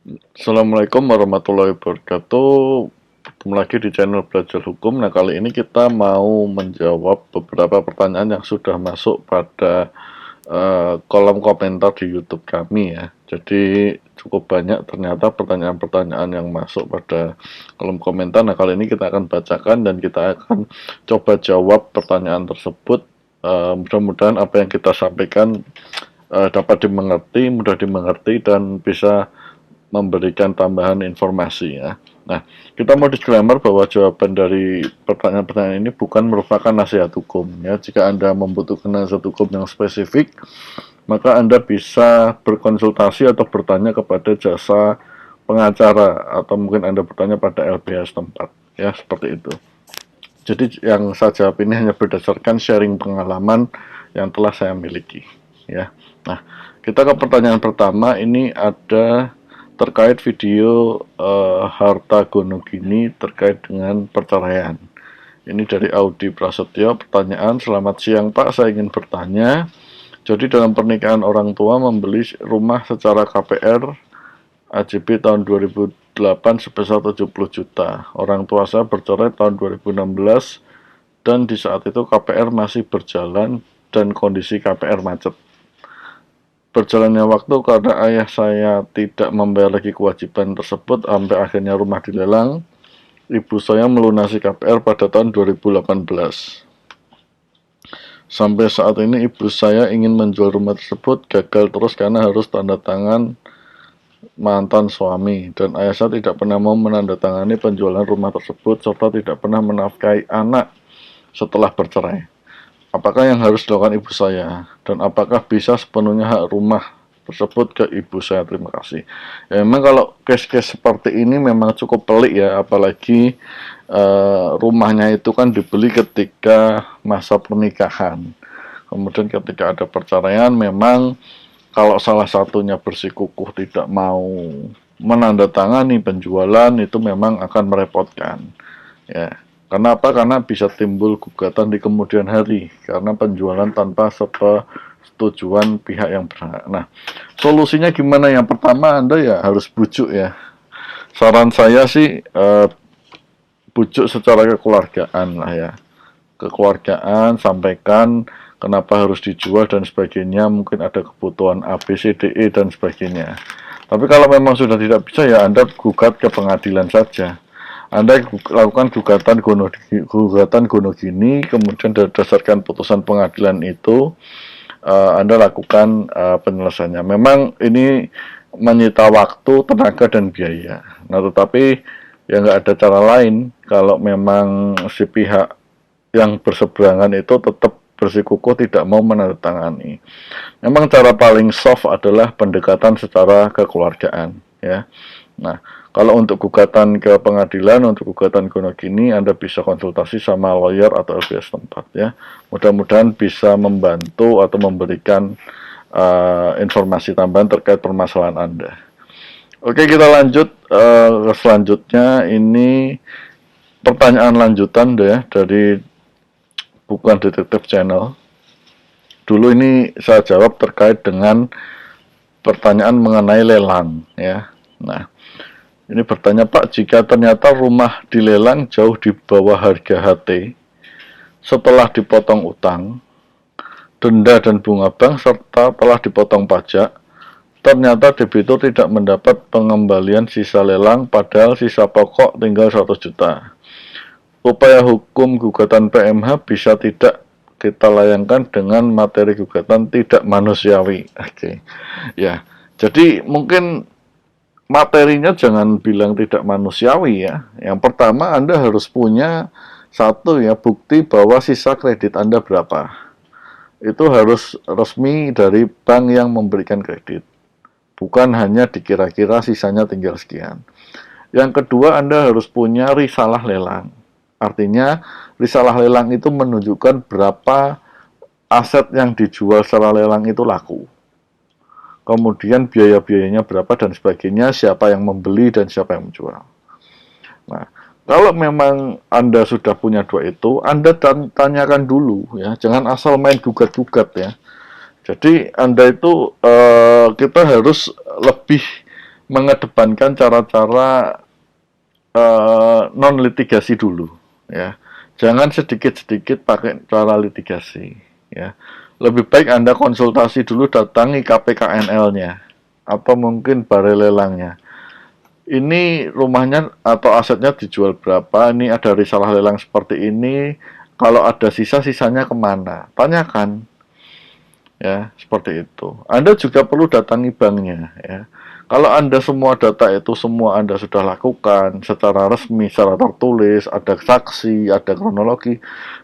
Assalamualaikum warahmatullahi wabarakatuh. Ketemu lagi di channel Belajar Hukum. Nah, kali ini kita mau menjawab beberapa pertanyaan yang sudah masuk pada kolom komentar di YouTube kami ya. Jadi cukup banyak ternyata pertanyaan-pertanyaan yang masuk pada kolom komentar. Nah, kali ini kita akan bacakan dan kita akan coba jawab pertanyaan tersebut. Mudah-mudahan apa yang kita sampaikan dapat dimengerti, mudah dimengerti dan bisa memberikan tambahan informasi ya. Nah, kita mau disclaimer bahwa jawaban dari pertanyaan-pertanyaan ini bukan merupakan nasihat hukum ya. Jika Anda membutuhkan nasihat hukum yang spesifik, maka Anda bisa berkonsultasi atau bertanya kepada jasa pengacara atau mungkin Anda bertanya pada LBH setempat ya, seperti itu. Jadi yang saya jawab ini hanya berdasarkan sharing pengalaman yang telah saya miliki ya. Nah, kita ke pertanyaan pertama. Ini ada terkait video harta gonogini terkait dengan perceraian. Ini dari Audi Prasetyo. Pertanyaan, selamat siang Pak, saya ingin bertanya. Jadi dalam pernikahan orang tua membeli rumah secara KPR AJB tahun 2008 sebesar 70 juta. Orang tua saya bercerai tahun 2016 dan di saat itu KPR masih berjalan dan kondisi KPR macet. Berjalannya waktu karena ayah saya tidak membayar lagi kewajiban tersebut sampai akhirnya rumah dilelang, ibu saya melunasi KPR pada tahun 2018. Sampai saat ini ibu saya ingin menjual rumah tersebut, gagal terus karena harus tanda tangan mantan suami, dan ayah saya tidak pernah mau menandatangani penjualan rumah tersebut serta tidak pernah menafkahi anak setelah bercerai. Apakah yang harus dilakukan ibu saya? Dan apakah bisa sepenuhnya hak rumah tersebut ke ibu saya? Terima kasih. Ya, memang kalau case-case seperti ini memang cukup pelik ya, apalagi rumahnya itu kan dibeli ketika masa pernikahan. Kemudian ketika ada perceraian, memang kalau salah satunya bersikukuh tidak mau menandatangani penjualan, itu memang akan merepotkan. Ya, kenapa? Karena bisa timbul gugatan di kemudian hari karena penjualan tanpa setujuan pihak yang berhak. Nah, solusinya gimana? Yang pertama, Anda ya harus bujuk ya. Saran saya sih bujuk secara kekeluargaan lah ya. Kekeluargaan, sampaikan kenapa harus dijual dan sebagainya, mungkin ada kebutuhan A, B, C, D, E dan sebagainya. Tapi kalau memang sudah tidak bisa ya Anda gugat ke pengadilan saja. Anda lakukan gugatan gonogini, kemudian berdasarkan putusan pengadilan itu, Anda lakukan penyelesaiannya. Memang ini menyita waktu, tenaga, dan biaya. Nah, tetapi ya nggak ada cara lain kalau memang si pihak yang berseberangan itu tetap bersikukuh tidak mau menandatangani. Memang cara paling soft adalah pendekatan secara kekeluargaan, ya. Nah, kalau untuk gugatan ke pengadilan, untuk gugatan gonogini, Anda bisa konsultasi sama lawyer atau LBH tempat ya. Mudah-mudahan bisa membantu atau memberikan informasi tambahan terkait permasalahan Anda. Oke, kita lanjut ke selanjutnya. Ini pertanyaan lanjutan deh dari Bukan Detektif Channel. Dulu ini saya jawab terkait dengan pertanyaan mengenai lelang ya. Nah, ini bertanya, Pak, jika ternyata rumah dilelang jauh di bawah harga HT setelah dipotong utang, denda dan bunga bank serta telah dipotong pajak, ternyata debitur tidak mendapat pengembalian sisa lelang padahal sisa pokok tinggal 100 juta. Upaya hukum gugatan PMH bisa tidak kita layangkan dengan materi gugatan tidak manusiawi. Oke. Ya. Jadi mungkin materinya jangan bilang tidak manusiawi ya. Yang pertama Anda harus punya satu ya bukti bahwa sisa kredit Anda berapa. Itu harus resmi dari bank yang memberikan kredit. Bukan hanya dikira-kira sisanya tinggal sekian. Yang kedua, Anda harus punya risalah lelang. Artinya, risalah lelang itu menunjukkan berapa aset yang dijual secara lelang itu laku. Kemudian biaya-biayanya berapa dan sebagainya, siapa yang membeli dan siapa yang menjual. Nah, kalau memang Anda sudah punya dua itu, Anda tanyakan dulu ya, jangan asal main gugat-gugat ya. Jadi Anda itu kita harus lebih mengedepankan cara-cara non litigasi dulu, ya. Jangan sedikit-sedikit pakai cara litigasi, ya. Lebih baik Anda konsultasi dulu, datangi KPKNL-nya atau mungkin balai lelangnya. Ini rumahnya atau asetnya dijual berapa, ini ada risalah lelang seperti ini, kalau ada sisa-sisanya kemana, tanyakan, ya, seperti itu. Anda juga perlu datangi banknya, ya. Kalau Anda semua data itu semua Anda sudah lakukan secara resmi, secara tertulis, ada saksi, ada kronologi,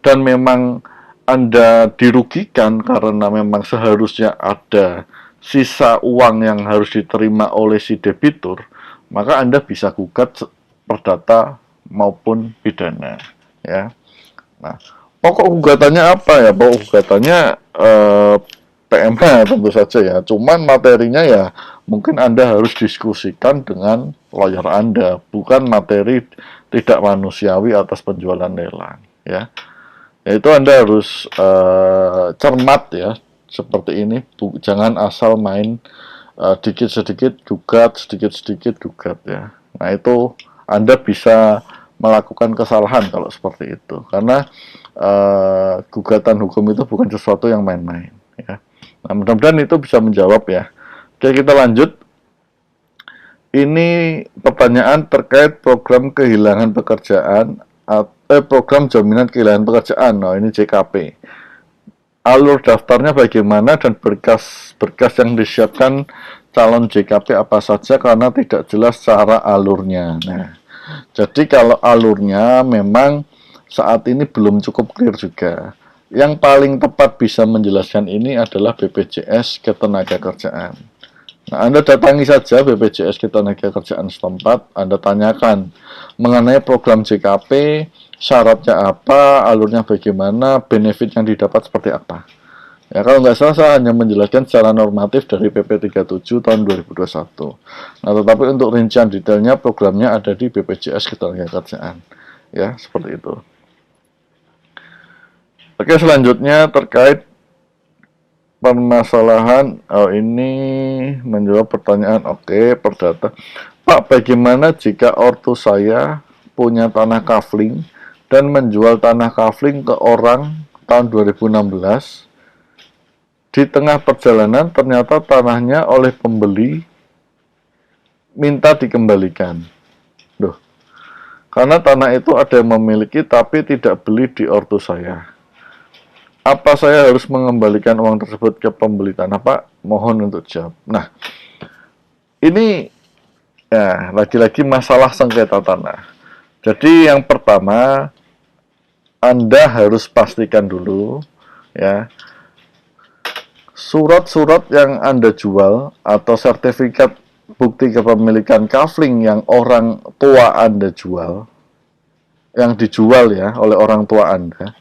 dan memang Anda dirugikan karena memang seharusnya ada sisa uang yang harus diterima oleh si debitur, maka Anda bisa gugat perdata maupun pidana, ya. Nah, pokok gugatannya apa ya? Pokok gugatannya PMH tentu saja ya. Cuman materinya ya mungkin Anda harus diskusikan dengan lawyer Anda, bukan materi tidak manusiawi atas penjualan lelang, ya. Yaitu Anda harus cermat ya, seperti ini. Jangan asal main sedikit-sedikit gugat, sedikit-sedikit gugat ya. Nah, itu Anda bisa melakukan kesalahan kalau seperti itu, karena gugatan hukum itu bukan sesuatu yang main-main, ya. Nah, mudah-mudahan itu bisa menjawab ya. Oke, kita lanjut. Ini pertanyaan terkait program kehilangan pekerjaan, program jaminan kehilangan pekerjaan. Nah, ini JKP. Alur daftarnya bagaimana dan berkas-berkas yang disiapkan calon JKP apa saja, karena tidak jelas cara alurnya. Nah, jadi kalau alurnya memang saat ini belum cukup clear juga. Yang paling tepat bisa menjelaskan ini adalah BPJS Ketenagakerjaan. Nah, Anda datangi saja BPJS Ketenagakerjaan setempat, Anda tanyakan mengenai program JKP, syaratnya apa, alurnya bagaimana, benefit yang didapat seperti apa. Ya, kalau nggak salah saya hanya menjelaskan secara normatif dari PP 37 tahun 2021. Nah, tetapi untuk rincian detailnya programnya ada di BPJS Ketenagakerjaan. Ya, seperti itu. Oke, selanjutnya terkait permasalahan, ini menjawab pertanyaan. Oke, perdata. Pak, bagaimana jika ortu saya punya tanah kafling dan menjual tanah kafling ke orang tahun 2016? Di tengah perjalanan ternyata tanahnya oleh pembeli minta dikembalikan. Duh, karena tanah itu ada yang memiliki tapi tidak beli di ortu saya. Apa saya harus mengembalikan uang tersebut ke pembeli tanah, Pak? Mohon untuk jawab. Nah, ini ya lagi-lagi masalah sengketa tanah. Jadi yang pertama, Anda harus pastikan dulu ya, surat-surat yang Anda jual atau sertifikat bukti kepemilikan kafling yang orang tua Anda jual, yang dijual ya oleh orang tua Anda,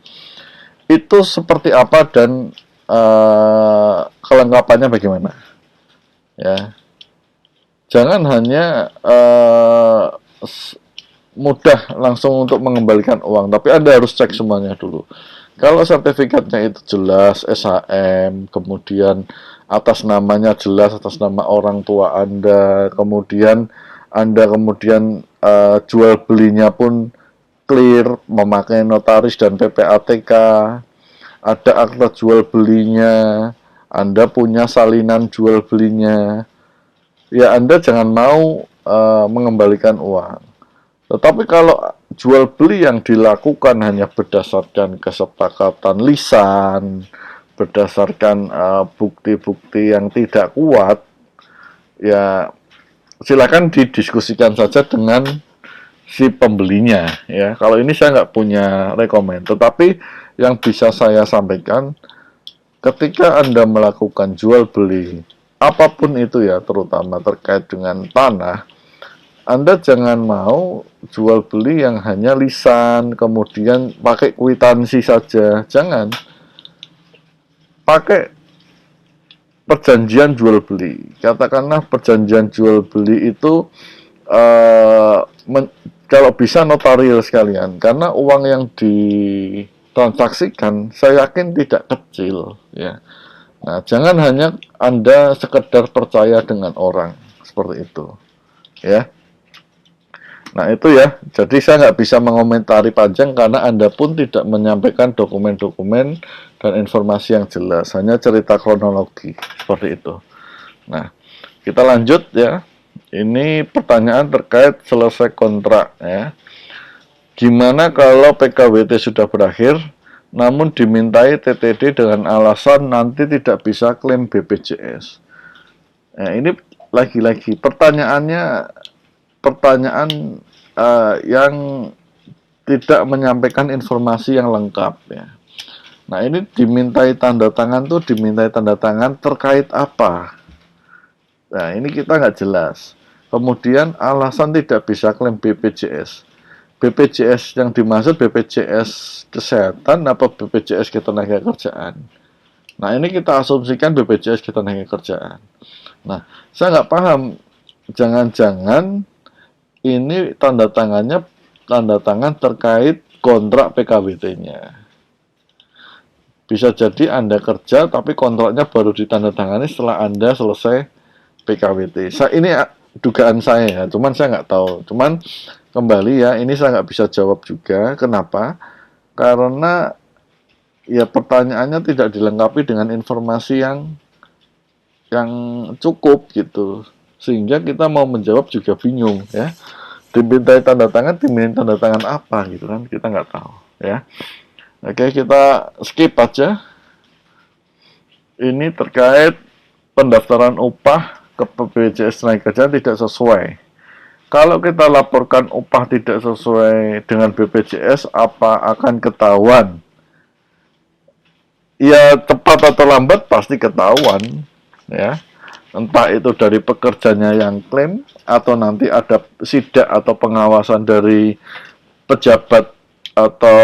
itu seperti apa dan kelengkapannya bagaimana, ya. Jangan hanya mudah langsung untuk mengembalikan uang, tapi Anda harus cek semuanya dulu. Kalau sertifikatnya itu jelas SHM, kemudian atas namanya jelas atas nama orang tua Anda, kemudian Anda jual belinya pun clear, memakai notaris dan PPATK, ada akta jual belinya, Anda punya salinan jual belinya, ya Anda jangan mau mengembalikan uang. Tetapi kalau jual beli yang dilakukan hanya berdasarkan kesepakatan lisan, berdasarkan bukti-bukti yang tidak kuat, ya silakan didiskusikan saja dengan si pembelinya ya. Kalau ini saya nggak punya rekomend, tetapi yang bisa saya sampaikan, ketika Anda melakukan jual beli apapun itu ya, terutama terkait dengan tanah, Anda jangan mau jual beli yang hanya lisan, kemudian pakai kwitansi saja. Jangan. Pakai perjanjian jual beli. Katakanlah perjanjian jual beli itu kalau bisa notarial sekalian, karena uang yang ditransaksikan saya yakin tidak kecil ya. Nah, jangan hanya Anda sekedar percaya dengan orang seperti itu. ya. Nah itu ya, jadi saya nggak bisa mengomentari panjang karena Anda pun tidak menyampaikan dokumen-dokumen dan informasi yang jelas, hanya cerita kronologi, seperti itu. Nah, kita lanjut ya. Ini pertanyaan terkait selesai kontrak ya. Gimana kalau PKWT sudah berakhir, namun dimintai TTD dengan alasan nanti tidak bisa klaim BPJS? Nah, ini lagi-lagi pertanyaan yang tidak menyampaikan informasi yang lengkap ya. Nah ini dimintai tanda tangan tuh dimintai tanda tangan terkait apa? Nah ini kita nggak jelas. Kemudian alasan tidak bisa klaim BPJS. BPJS yang dimaksud BPJS kesehatan apa BPJS ketenagakerjaan? Nah ini kita asumsikan BPJS ketenagakerjaan. Nah saya nggak paham. Jangan-jangan ini tanda tangan terkait kontrak PKWT-nya. Bisa jadi Anda kerja tapi kontraknya baru ditandatangani setelah Anda selesai PKWT. Ini dugaan saya ya, cuman saya nggak tahu. Cuman kembali ya, ini saya nggak bisa jawab juga. Kenapa? Karena ya pertanyaannya tidak dilengkapi dengan informasi yang cukup gitu. Sehingga kita mau menjawab juga bingung ya. Dimintai tanda tangan apa gitu kan? Kita nggak tahu ya. Oke, kita skip aja. Ini terkait pendaftaran upah ke BPJS Tenagakerjaan tidak sesuai. Kalau kita laporkan upah tidak sesuai dengan BPJS, apa akan ketahuan? Ya, tepat atau lambat pasti ketahuan, ya. Entah itu dari pekerjanya yang klaim, atau nanti ada sidak atau pengawasan dari pejabat atau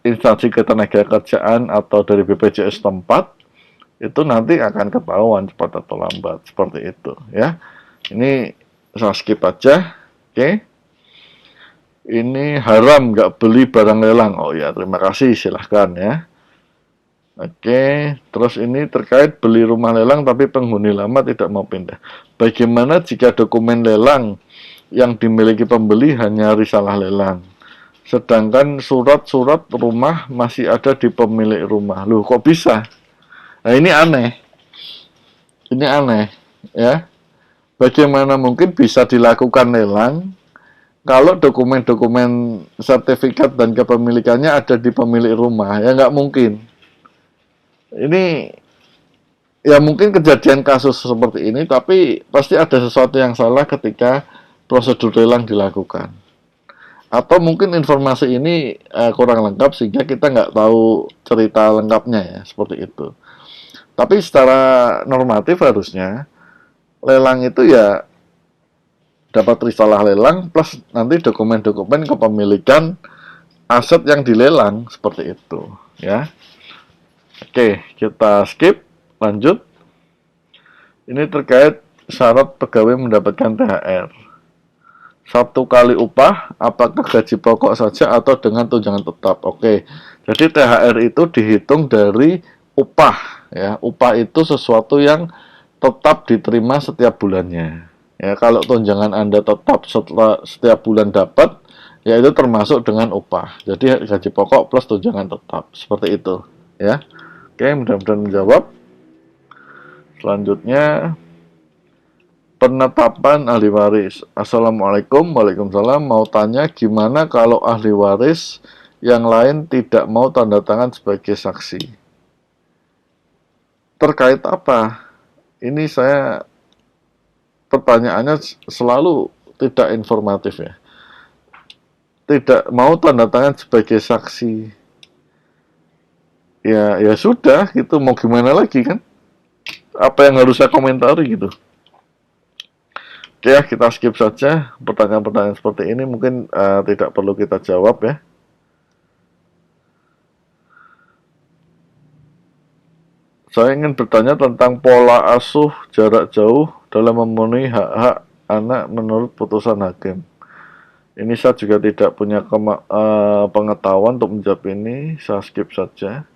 instansi ketenagakerjaan atau dari BPJS tempat, itu nanti akan ketahuan cepat atau lambat, seperti itu ya. Ini saya skip aja. Oke. Ini haram nggak beli barang lelang. Oh ya, terima kasih, silahkan ya. Oke, terus ini terkait beli rumah lelang tapi penghuni lama tidak mau pindah. Bagaimana jika dokumen lelang yang dimiliki pembeli hanya risalah lelang? Sedangkan surat-surat rumah masih ada di pemilik rumah. Loh, kok bisa? Nah, ini aneh. Ini aneh, ya. Bagaimana mungkin bisa dilakukan lelang kalau dokumen-dokumen sertifikat dan kepemilikannya ada di pemilik rumah? Ya nggak mungkin. Ini ya mungkin kejadian kasus seperti ini, tapi pasti ada sesuatu yang salah ketika prosedur lelang dilakukan. Atau mungkin informasi ini kurang lengkap sehingga kita nggak tahu cerita lengkapnya ya, seperti itu. Tapi secara normatif harusnya lelang itu ya dapat risalah lelang plus nanti dokumen-dokumen kepemilikan aset yang dilelang seperti itu ya. Oke, kita skip, lanjut. Ini terkait syarat pegawai mendapatkan THR. 1 kali upah, apakah gaji pokok saja atau dengan tunjangan tetap? Oke, jadi THR itu dihitung dari upah ya. Upah itu sesuatu yang tetap diterima setiap bulannya. Ya, kalau tunjangan Anda tetap setiap bulan dapat, ya itu termasuk dengan upah. Jadi gaji pokok plus tunjangan tetap, seperti itu ya. Oke, mudah-mudahan menjawab. Selanjutnya penetapan ahli waris. Assalamualaikum, waalaikumsalam. Mau tanya gimana kalau ahli waris yang lain tidak mau tanda tangan sebagai saksi? Terkait apa? Ini saya pertanyaannya selalu tidak informatif ya. Tidak mau tanda tangan sebagai saksi. Ya sudah, gitu mau gimana lagi kan? Apa yang harus saya komentari gitu? Oke ya, kita skip saja pertanyaan-pertanyaan seperti ini, mungkin tidak perlu kita jawab ya. Saya ingin bertanya tentang pola asuh jarak jauh dalam memenuhi hak-hak anak menurut putusan hakim. Ini saya juga tidak punya pengetahuan untuk menjawab ini, saya skip saja.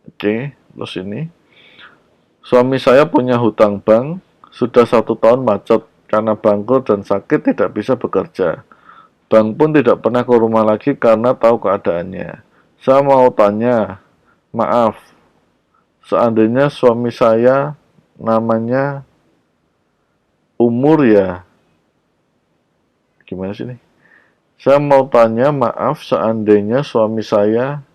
Oke, terus ini. Suami saya punya hutang bank, sudah 1 tahun macet, karena bangkrut dan sakit tidak bisa bekerja. Bank pun tidak pernah ke rumah lagi karena tahu keadaannya. Saya mau tanya, maaf, seandainya suami saya namanya Umur ya, gimana sih nih? Saya mau tanya, maaf, seandainya suami saya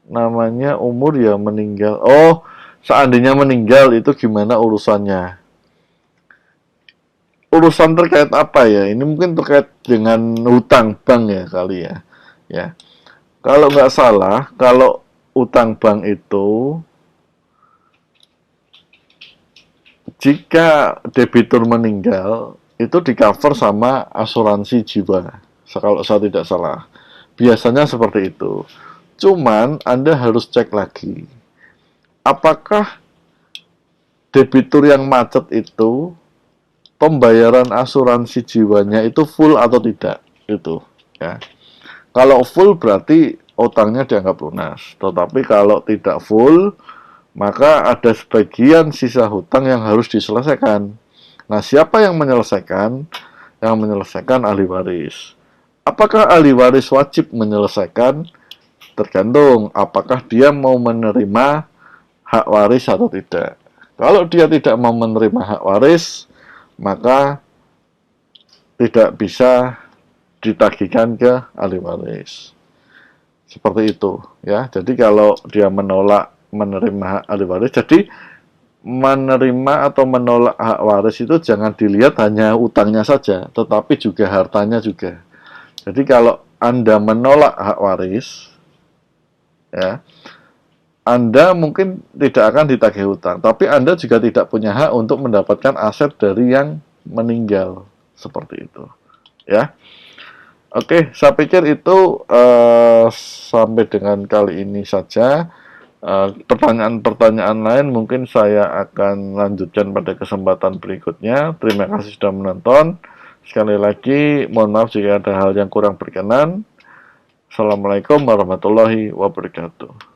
namanya Umur ya meninggal. Oh, seandainya meninggal itu gimana urusannya? Urusan terkait apa ya? Ini mungkin terkait dengan hutang bank ya kali ya. Ya, kalau nggak salah, kalau utang bank itu jika debitur meninggal itu di cover sama asuransi jiwa. Kalau saya tidak salah, biasanya seperti itu. Cuman Anda harus cek lagi, apakah debitur yang macet itu pembayaran asuransi jiwanya itu full atau tidak, itu ya. Kalau full berarti utangnya dianggap lunas. Tetapi kalau tidak full, maka ada sebagian sisa hutang yang harus diselesaikan. Nah, siapa yang menyelesaikan? Yang menyelesaikan ahli waris. Apakah ahli waris wajib menyelesaikan? Tergantung apakah dia mau menerima hak waris atau tidak. Kalau dia tidak mau menerima hak waris, maka tidak bisa ditagihkan ke ahli waris. Seperti itu ya. Jadi kalau dia menolak menerima hak ahli waris, jadi menerima atau menolak hak waris itu jangan dilihat hanya utangnya saja, tetapi juga hartanya juga. Jadi kalau Anda menolak hak waris, ya, Anda mungkin tidak akan ditagih hutang, tapi Anda juga tidak punya hak untuk mendapatkan aset dari yang meninggal, seperti itu. Ya, oke, saya pikir itu sampai dengan kali ini saja. Pertanyaan-pertanyaan lain mungkin saya akan lanjutkan pada kesempatan berikutnya. Terima kasih sudah menonton. Sekali lagi, mohon maaf jika ada hal yang kurang berkenan. Assalamualaikum warahmatullahi wabarakatuh.